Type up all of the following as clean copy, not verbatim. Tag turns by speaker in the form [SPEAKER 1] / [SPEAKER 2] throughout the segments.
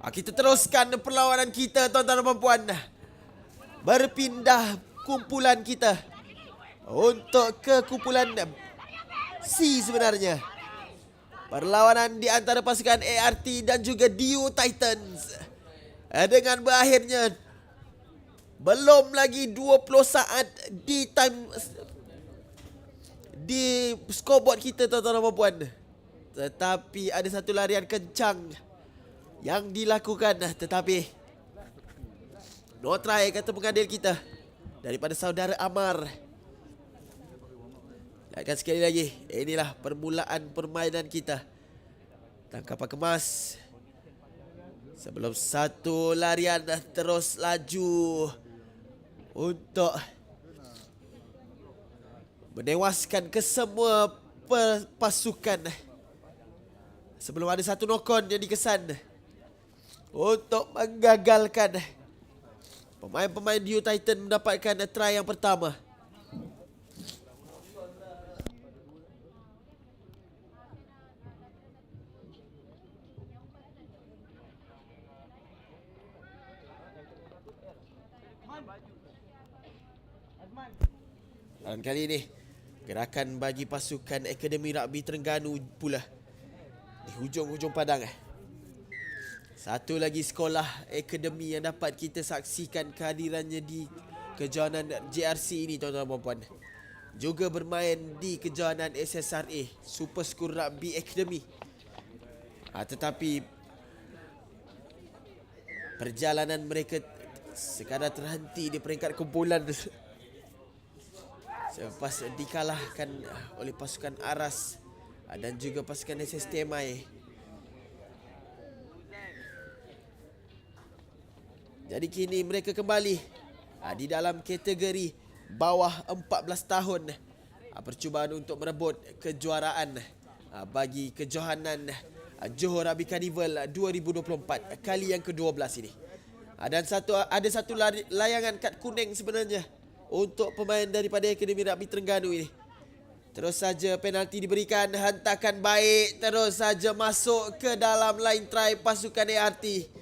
[SPEAKER 1] Kita teruskan perlawanan kita, tuan-tuan dan puan. Berpindah kumpulan kita untuk ke kumpulan C sebenarnya. Perlawanan di antara pasukan ART dan juga Dio Titans. Dengan berakhirnya belum lagi 20 saat di scoreboard kita, tuan-tuan dan puan. Tetapi ada satu larian kencang yang dilakukan, tetapi no try kata pengadil kita daripada saudara Amar. Lihatkan sekali lagi, inilah permulaan permainan kita. Tangkapan kemas sebelum satu larian terus laju untuk menewaskan kesemua pasukan. Sebelum ada satu knock-on yang dikesan untuk menggagalkan pemain-pemain Dio Titan mendapatkan try yang pertama. Dan kali ini gerakan bagi pasukan Akademi Rugby Terengganu pula di hujung-hujung padang. Satu lagi sekolah akademi yang dapat kita saksikan kehadirannya di kejohanan JRC ini, tuan-tuan dan puan. Juga bermain di kejohanan SSRA, Super School Rugby Academy. Tetapi perjalanan mereka sekadar terhenti di peringkat kumpulan selepas dikalahkan oleh pasukan Aras dan juga pasukan SSTMI. Jadi kini mereka kembali di dalam kategori bawah 14 tahun. Percubaan untuk merebut kejuaraan bagi kejohanan Johor Rugby Carnival 2024 kali yang ke-12 ini. Dan ada satu layangan kad kuning sebenarnya untuk pemain daripada Akademi Rugby Terengganu ini. Terus saja penalti diberikan, hentakan baik, terus saja masuk ke dalam line try pasukan ART.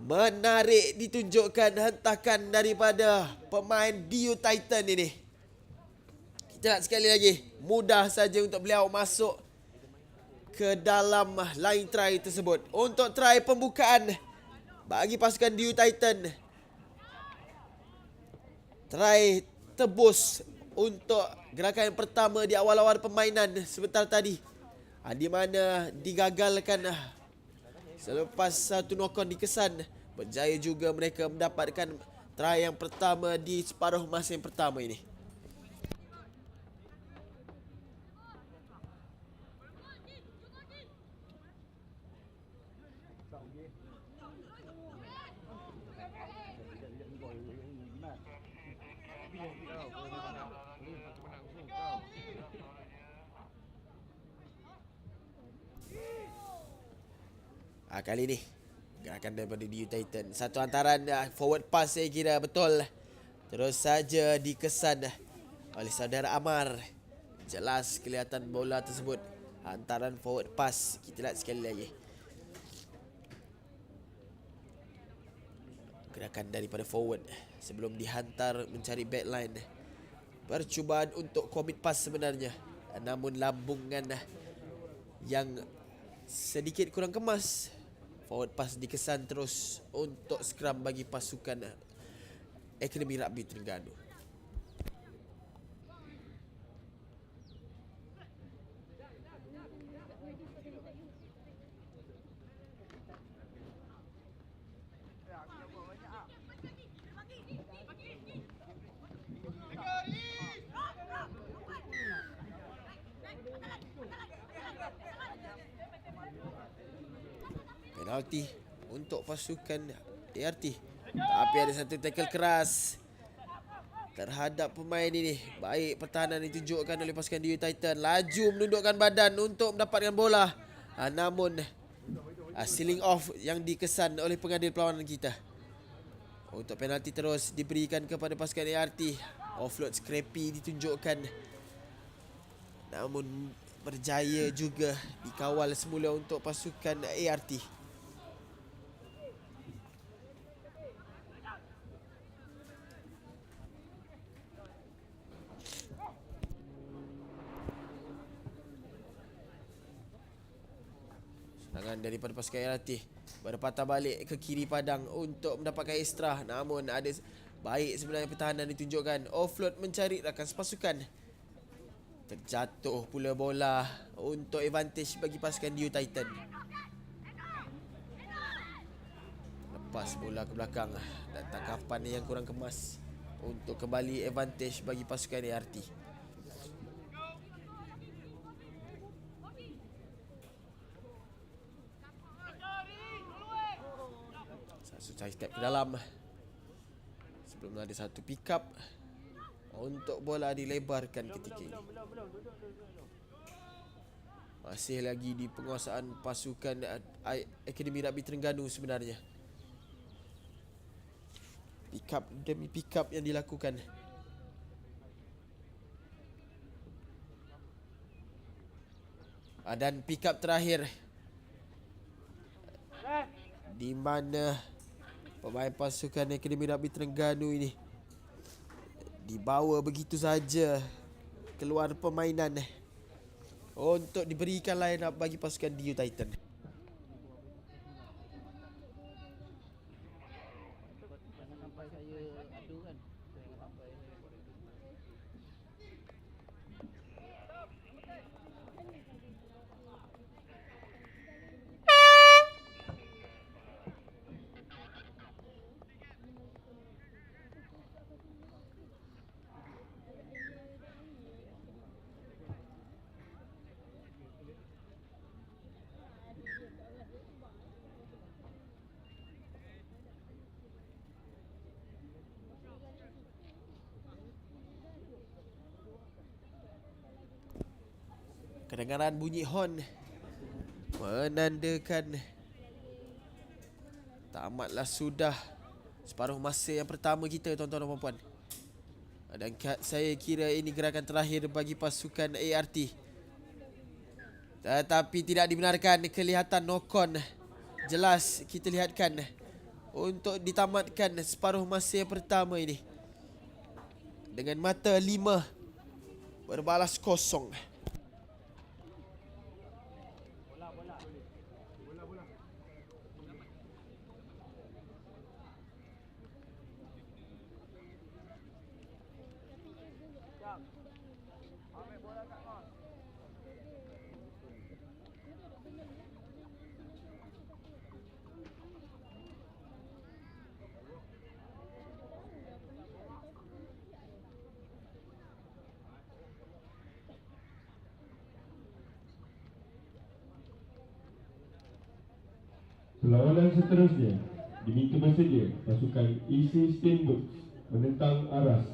[SPEAKER 1] Menarik ditunjukkan hentakan daripada pemain Dio Titan ini. Kita lihat sekali lagi, mudah saja untuk beliau masuk ke dalam line try tersebut. Untuk try pembukaan bagi pasukan Dio Titan, try tebus untuk gerakan yang pertama di awal-awal permainan sebentar tadi, di mana digagalkan selepas satu knock-on dikesan. Berjaya juga mereka mendapatkan try yang pertama di separuh masa yang pertama ini. Kali ini gerakan daripada Dio Titan, satu hantaran forward pass saya kira betul. Terus saja dikesan oleh saudara Amar. Jelas kelihatan bola tersebut, hantaran forward pass. Kita lihat sekali lagi. Gerakan daripada forward sebelum dihantar mencari backline. Percubaan untuk commit pass sebenarnya, namun lambungan yang sedikit kurang kemas. Forward pass dikesan terus untuk scrum bagi pasukan Akademi Rugby Terengganu. Penalti untuk pasukan ART. Tapi ada satu tackle keras terhadap pemain ini. Baik pertahanan ditunjukkan oleh pasukan Dio Titan. Laju menundukkan badan untuk mendapatkan bola. Namun sealing off yang dikesan oleh pengadil perlawanan kita. Untuk penalti terus diberikan kepada pasukan ART. Offload scrappy ditunjukkan, namun berjaya juga dikawal semula untuk pasukan ART. Serangan daripada pasukan ART berpatah balik ke kiri padang untuk mendapatkan ekstra. Namun ada baik sebenarnya pertahanan ditunjukkan. Offload mencari rakan sepasukan. Terjatuh pula bola untuk advantage bagi pasukan Dio Titan. Lepas bola ke belakang dan tangkapan yang kurang kemas untuk kembali advantage bagi pasukan ART. Satu step ke dalam sebelum ada satu pick up untuk bola dilebarkan ketika ini. Masih lagi di penguasaan pasukan Akademi Rugby Terengganu sebenarnya. Pick up demi pick up yang dilakukan. Dan pick up terakhir di mana pemain pasukan Akademi Rugby Terengganu ini dibawa begitu saja keluar permainan untuk diberikan line up bagi pasukan Dio Titan. Kedengaran bunyi horn menandakan tamatlah sudah separuh masa yang pertama kita, tuan-tuan dan puan-puan. Dan saya kira ini gerakan terakhir bagi pasukan ART. Tetapi tidak dibenarkan, kelihatan knock-on jelas kita lihatkan untuk ditamatkan separuh masa yang pertama ini dengan mata 5 berbalas kosong.
[SPEAKER 2] Perlawanan seterusnya diminta bersedia pasukan EC Steamboats menentang Aras.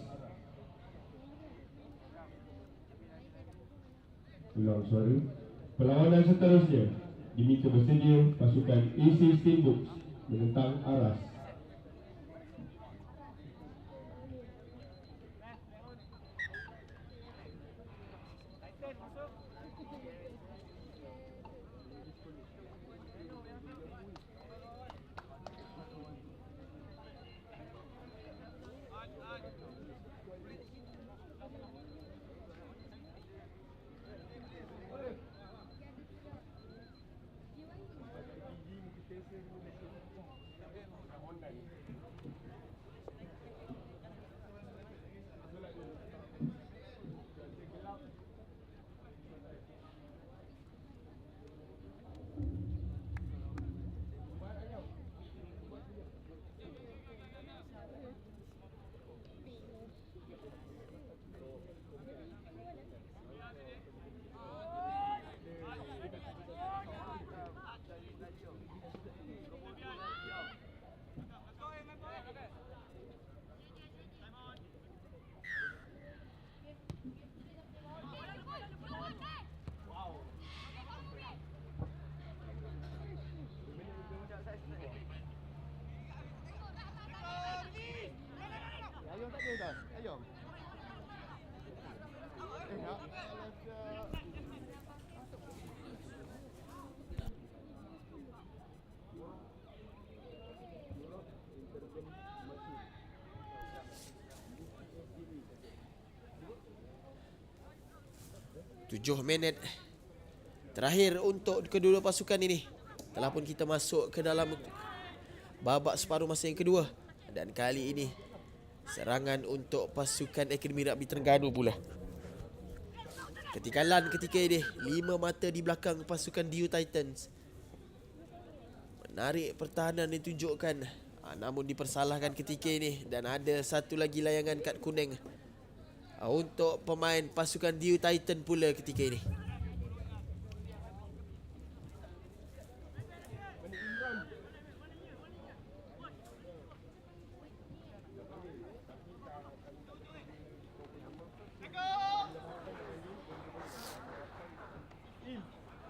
[SPEAKER 2] Ulang suara. Perlawanan seterusnya diminta bersedia pasukan EC Steamboats menentang Aras.
[SPEAKER 1] Tujuh minit terakhir untuk kedua pasukan ini. telah pun kita masuk ke dalam babak separuh masa yang kedua. Dan kali ini serangan untuk pasukan Akademi Rugby Terengganu pula. Ketinggalan ketika ini, 5 mata di belakang pasukan DU Titans. Menarik pertahanan ditunjukkan, namun dipersalahkan ketika ini. Dan ada satu lagi layangan kad kuning untuk pemain pasukan DU Titan pula ketika ini.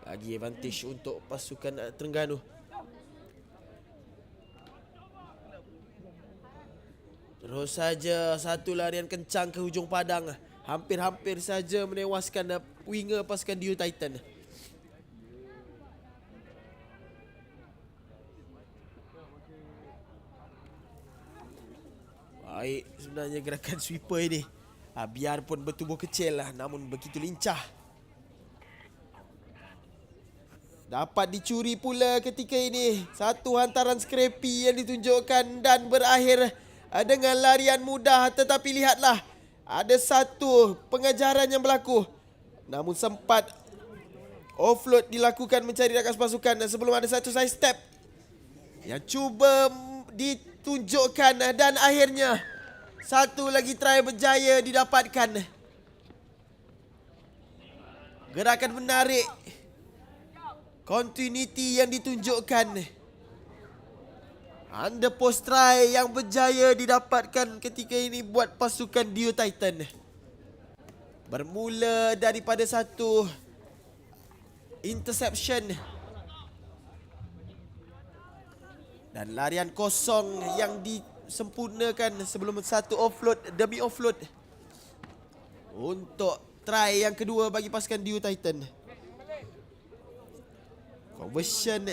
[SPEAKER 1] Lagi advantage untuk pasukan Terengganu. Terus saja satu larian kencang ke hujung padang, hampir-hampir saja menewaskan winger pasukan DU Titan. Baik sebenarnya gerakan sweeper ini, biarpun bertubuh kecil namun begitu lincah. Dapat dicuri pula ketika ini. Satu hantaran scrappy yang ditunjukkan dan berakhir dengan larian mudah. Tetapi lihatlah, ada satu pengejaran yang berlaku. Namun sempat offload dilakukan mencari rakan pasukan sebelum ada satu side step yang cuba ditunjukkan. Dan akhirnya satu lagi try berjaya didapatkan. Gerakan menarik, continuity yang ditunjukkan, under post try yang berjaya didapatkan ketika ini buat pasukan DU Titan. Bermula daripada satu interception dan larian kosong yang disempurnakan sebelum satu offload demi offload untuk try yang kedua bagi pasukan DU Titan. Conversion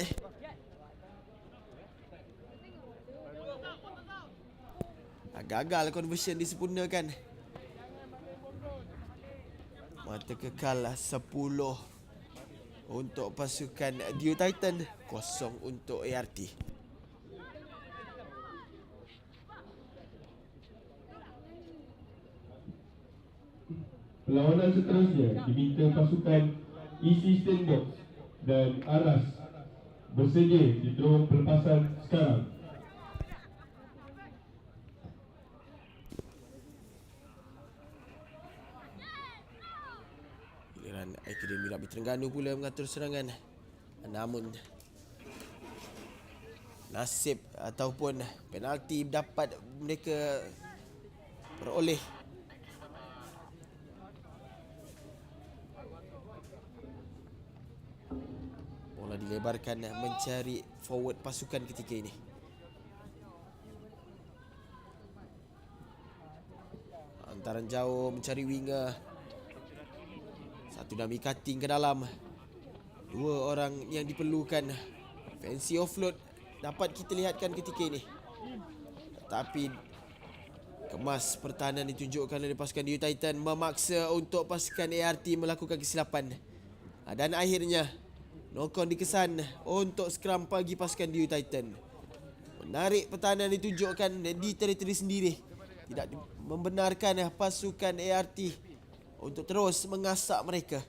[SPEAKER 1] gagal, conversion disempurnakan. Mata kekal 10 untuk pasukan DU Titan, 0 untuk ART.
[SPEAKER 2] Perlawanan seterusnya diminta pasukan isi Stenbox dan Aras bersedia di terowong pelepasan sekarang.
[SPEAKER 1] Giliran Akademi Rugby Terengganu pula mengatur serangan. Namun nasib ataupun penalti dapat mereka peroleh. Bola dilebarkan mencari forward pasukan ketika ini. Hantaran jauh mencari winger. Satu dummy cutting ke dalam. 2 orang yang diperlukan. Fancy offload dapat kita lihatkan ketika ini. Tetapi kemas pertahanan ditunjukkan oleh pasukan DU Titan, memaksa untuk pasukan ART melakukan kesilapan. Dan akhirnya knock-on dikesan untuk scrum bagi pasukan DU Titan. Menarik pertahanan ditunjukkan di teritori sendiri. Tidak membenarkan pasukan ART untuk terus mengasak mereka.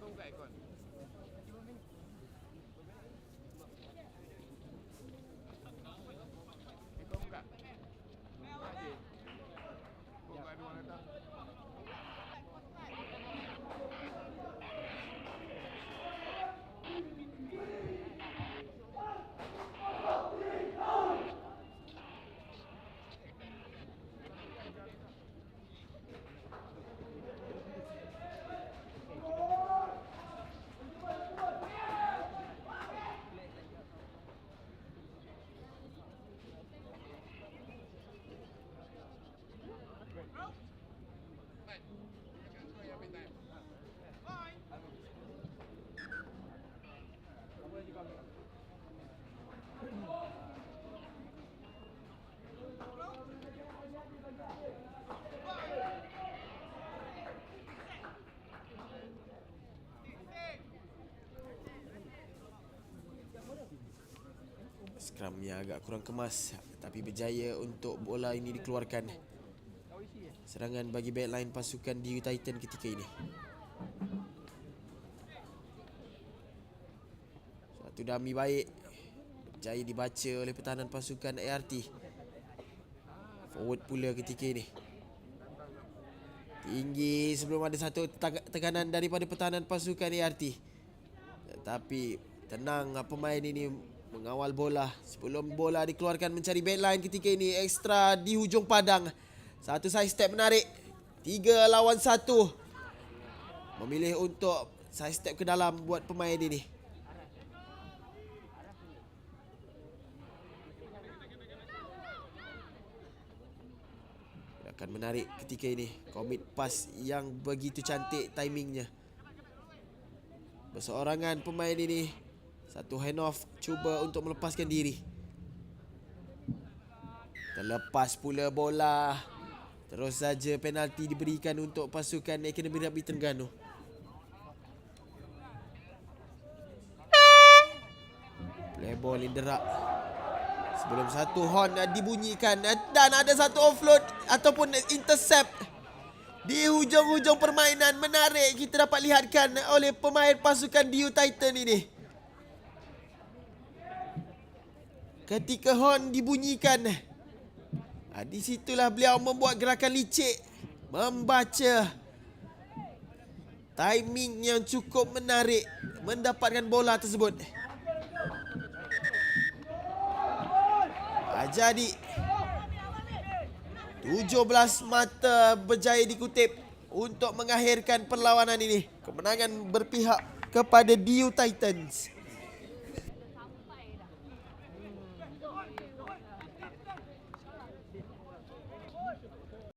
[SPEAKER 1] Skramnya agak kurang kemas, tapi berjaya untuk bola ini dikeluarkan. Serangan bagi backline pasukan DU Titan ketika ini. Satu dummy baik, berjaya dibaca oleh pertahanan pasukan ART. Forward pula ketika ini. Tinggi sebelum ada satu tekanan daripada pertahanan pasukan ART. Tetapi tenang pemain ini mengawal bola sebelum bola dikeluarkan mencari backline ketika ini. Ekstra di hujung padang. Satu side step menarik. 3 lawan 1. Memilih untuk side step ke dalam buat pemain ini. Akan menarik ketika ini. Commit pass yang begitu cantik timingnya. Berseorangan pemain ini. Satu hand off, cuba untuk melepaskan diri. Terlepas pula bola. Terus saja penalti diberikan untuk pasukan Akademi Rugby Terengganu. Play ball in the ruck. Sebelum satu horn dibunyikan dan ada satu offload ataupun intercept di hujung-hujung permainan. Menarik kita dapat lihatkan oleh pemain pasukan DU Titan ini. Ketika horn dibunyikan, di situlah beliau membuat gerakan licik, membaca timing yang cukup menarik mendapatkan bola tersebut. Jadi 17 mata berjaya dikutip untuk mengakhirkan perlawanan ini. Kemenangan berpihak kepada DU Titans.